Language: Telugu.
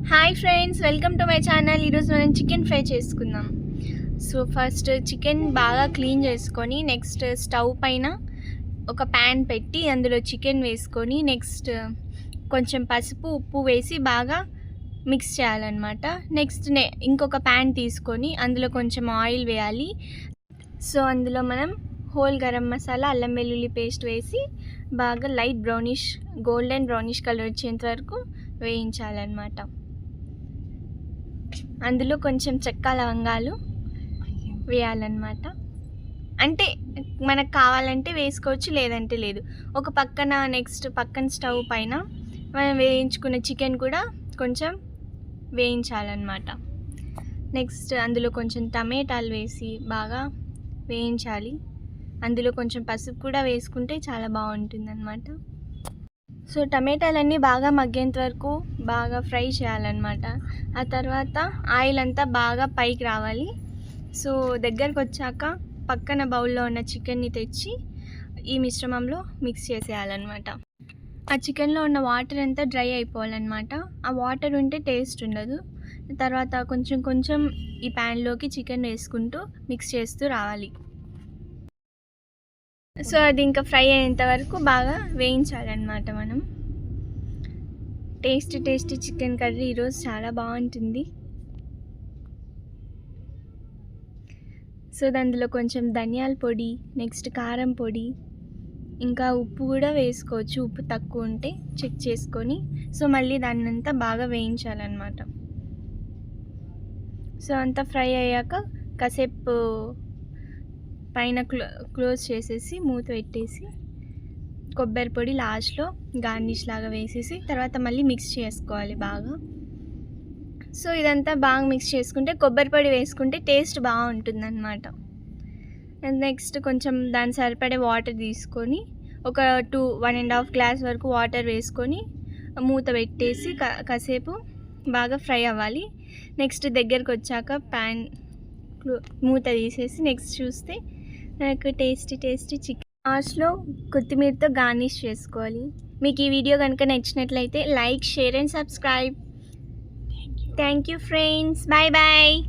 Hi friends, welcome to my channel. ఈరోజు మనం చికెన్ ఫ్రై చేసుకుందాం. సో ఫస్ట్ చికెన్ బాగా క్లీన్ చేసుకొని నెక్స్ట్ స్టవ్ పైన ఒక ప్యాన్ పెట్టి అందులో చికెన్ వేసుకొని నెక్స్ట్ కొంచెం పసుపు ఉప్పు వేసి బాగా మిక్స్ చేయాలన్నమాట. నెక్స్ట్ ఇంకొక ప్యాన్ తీసుకొని అందులో కొంచెం ఆయిల్ వేయాలి. సో అందులో మనం హోల్ గరం మసాలా, అల్లం వెల్లుల్లి పేస్ట్ వేసి బాగా light brownish, golden brownish colour వచ్చేంత వరకు వేయించాలన్నమాట. అందులో కొంచెం చెక్క లవంగాలు వేయాలన్నమాట. అంటే మనకు కావాలంటే వేసుకోవచ్చు, లేదంటే లేదు. ఒక పక్కన పక్కన స్టవ్ పైన మనం వేయించుకున్న చికెన్ కూడా కొంచెం వేయించాలన్నమాట. నెక్స్ట్ అందులో కొంచెం టమాటాలు వేసి బాగా వేయించాలి. అందులో కొంచెం పసుపు కూడా వేసుకుంటే చాలా బాగుంటుంది అన్నమాట. సో టమాటాలన్నీ బాగా మగ్గేంత వరకు బాగా ఫ్రై చేయాలన్నమాట. ఆ తర్వాత ఆయిల్ అంతా బాగా పైకి రావాలి. సో దగ్గరకు వచ్చాక పక్కన బౌల్లో ఉన్న చికెన్ని తెచ్చి ఈ మిశ్రమంలో మిక్స్ చేసేయాలన్నమాట. ఆ చికెన్లో ఉన్న వాటర్ అంతా డ్రై అయిపోవాలన్నమాట. ఆ వాటర్ ఉంటే టేస్ట్ ఉండదు. తర్వాత కొంచెం కొంచెం ఈ ప్యాన్లోకి చికెన్ వేసుకుంటూ మిక్స్ చేస్తూ రావాలి. సో అది ఇంకా ఫ్రై అయ్యేంత వరకు బాగా వేయించాలన్నమాట. మనం టేస్టీ చికెన్ కర్రీ ఈరోజు చాలా బాగుంటుంది. సో అందులో కొంచెం ధనియాల పొడి, నెక్స్ట్ కారం పొడి, ఇంకా ఉప్పు కూడా వేసుకోవచ్చు. ఉప్పు తక్కువ ఉంటే చెక్ చేసుకొని సో మళ్ళీ దాన్ని అంతా బాగా వేయించాలన్నమాట. సో అంతా ఫ్రై అయ్యాక కాసేపు పైన క్లోజ్ చేసేసి మూత పెట్టేసి కొబ్బరి పొడి లాస్ట్లో గార్నిష్ లాగా వేసేసి తర్వాత మళ్ళీ మిక్స్ చేసుకోవాలి బాగా. సో ఇదంతా బాగా మిక్స్ చేసుకుంటే కొబ్బరి పొడి వేసుకుంటే టేస్ట్ బాగుంటుంది అన్నమాట. నెక్స్ట్ కొంచెం దాని సరిపడే వాటర్ తీసుకొని ఒక 1.5 గ్లాస్ వరకు వాటర్ వేసుకొని మూత పెట్టేసి కాసేపు బాగా ఫ్రై అవ్వాలి. నెక్స్ట్ దగ్గరకు వచ్చాక ప్యాన్ మూత తీసేసి నెక్స్ట్ చూస్తే నాకు టేస్టీ చికెన్ లాస్ట్లో కొత్తిమీరతో గార్నిష్ చేసుకోవాలి. మీకు ఈ వీడియో కనుక నచ్చినట్లయితే like, share and subscribe. Thank you friends. Bye.